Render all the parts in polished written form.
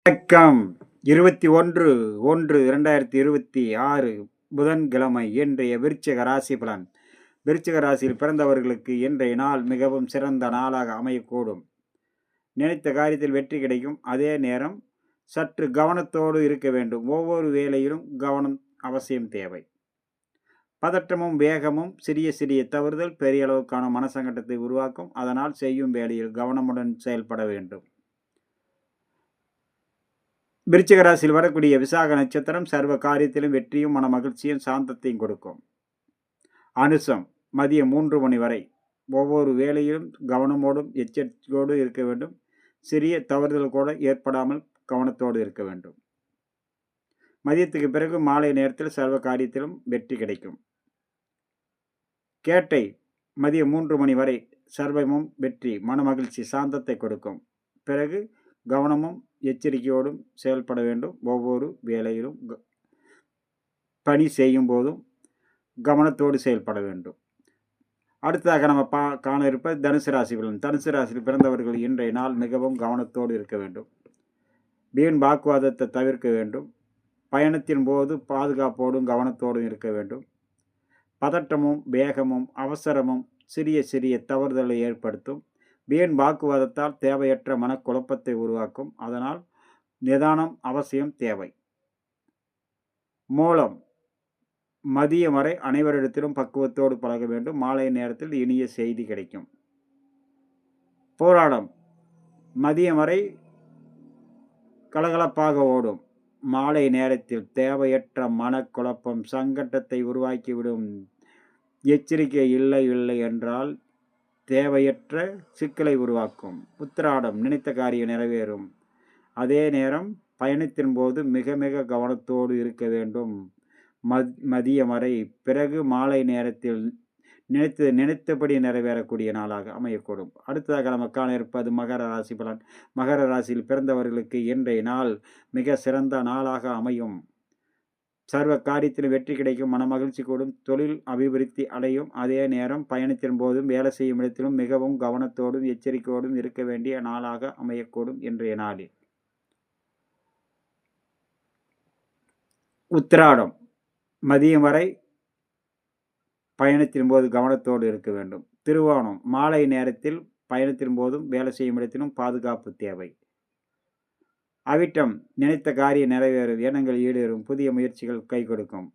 வணக்கம். 21/1/2026 புதன்கிழமை இன்றைய விருச்சிக ராசி பலன். விருச்சிக ராசியில் பிறந்தவர்களுக்கு இன்றைய நாள் மிகவும் சிறந்த நாளாக அமையக்கூடும். நினைத்த காரியத்தில் வெற்றி கிடைக்கும். அதே நேரம் சற்று கவனத்தோடு இருக்க வேண்டும். ஒவ்வொரு வேலையிலும் கவனம் அவசியம் தேவை. பதற்றமும் வேகமும் சிறிய சிறிய தவறுதல் பெரிய அளவுக்கான மனசங்கடத்தை உருவாக்கும். அதனால் செய்யும் வேலையில் கவனமுடன் செயல்பட வேண்டும். விருச்சிக ராசியில் வரக்கூடிய விசாக நட்சத்திரம் சர்வ காரியத்திலும் வெற்றியும் மன மகிழ்ச்சியும் சாந்தத்தையும் கொடுக்கும். அனுசம் மதியம் 3 மணி வரை ஒவ்வொரு வேலையிலும் கவனமோடும் எச்சரிக்கையோடு இருக்க வேண்டும். சிறிய தவறுதல் கூட ஏற்படாமல் கவனத்தோடு இருக்க வேண்டும். மதியத்துக்கு பிறகு மாலை நேரத்தில் சர்வ காரியத்திலும் வெற்றி கிடைக்கும். கேட்டை மதியம் 3 மணி வரை சர்வமும் வெற்றி மன மகிழ்ச்சி சாந்தத்தை கொடுக்கும். பிறகு கவனமும் எச்சரிக்கையோடும் செயல்பட வேண்டும். ஒவ்வொரு வேலையிலும் பணி செய்யும் போதும் கவனத்தோடு செயல்பட வேண்டும். அடுத்ததாக நம்ம காண இருப்பது தனுசு ராசி பலன். தனுசு ராசியில் பிறந்தவர்கள் இன்றைய நாள் மிகவும் கவனத்தோடு இருக்க வேண்டும். வீண் வாக்குவாதத்தை தவிர்க்க வேண்டும். பயணத்தின் போது பாதுகாப்போடும் கவனத்தோடும் இருக்க வேண்டும். பதட்டமும் வேகமும் அவசரமும் சிறிய சிறிய தவறுதலை ஏற்படுத்தும். வீண் வாக்குவாதத்தால் தேவையற்ற மனக்குழப்பத்தை உருவாக்கும். அதனால் நிதானம் அவசியம் தேவை. மூலம் மதியம் வரை அனைவரிடத்திலும் பக்குவத்தோடு பழக வேண்டும். மாலை நேரத்தில் இனிய செய்தி கிடைக்கும். போராடம் மதியம் வரை கலகலப்பாக ஓடும். மாலை நேரத்தில் தேவையற்ற மனக்குழப்பம் சங்கடத்தை உருவாக்கிவிடும். எச்சரிக்கை இல்லை என்றால் தேவையற்ற சிக்கலை உருவாக்கும். உத்திராடம் நினைத்த காரியம் நிறைவேறும். அதே நேரம் பயணத்தின் போது மிக மிக கவனத்தோடு இருக்க வேண்டும். மதியம் வரை பிறகு மாலை நேரத்தில் நினைத்தபடி நிறைவேறக்கூடிய நாளாக அமையக்கூடும். அடுத்ததாக நம்ம காண இருப்பது மகர ராசி பலன். மகர ராசியில் பிறந்தவர்களுக்கு இன்றைய நாள் மிக சிறந்த நாளாக அமையும். சர்வ காரியத்திலும் வெற்றி கிடைக்கும். மன மகிழ்ச்சி கூடும். தொழில் அபிவிருத்தி அடையும். அதே நேரம் பயணத்தின் போதும் வேலை செய்யும் இடத்திலும் மிகவும் கவனத்தோடும் எச்சரிக்கையோடும் இருக்க வேண்டிய நாளாக அமையக்கூடும் இன்றைய நாளில். உத்திராடம் மதியம் வரை பயணத்தின் போது கவனத்தோடு இருக்க வேண்டும். திருவோணம் மாலை நேரத்தில் பயணத்தின் போதும் வேலை செய்யும் இடத்திலும் பாதுகாப்பு தேவை. அவிட்டம் நினைத்த காரியம் நிறைவேறும். எண்ணங்கள் ஈடேறும். புதிய முயற்சிகள் கை கொடுக்கும்.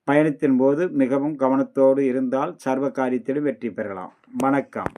பயணத்தின் போது மிகவும் கவனத்தோடு இருந்தால் சர்வ காரியத்திலும் வெற்றி பெறலாம். வணக்கம்.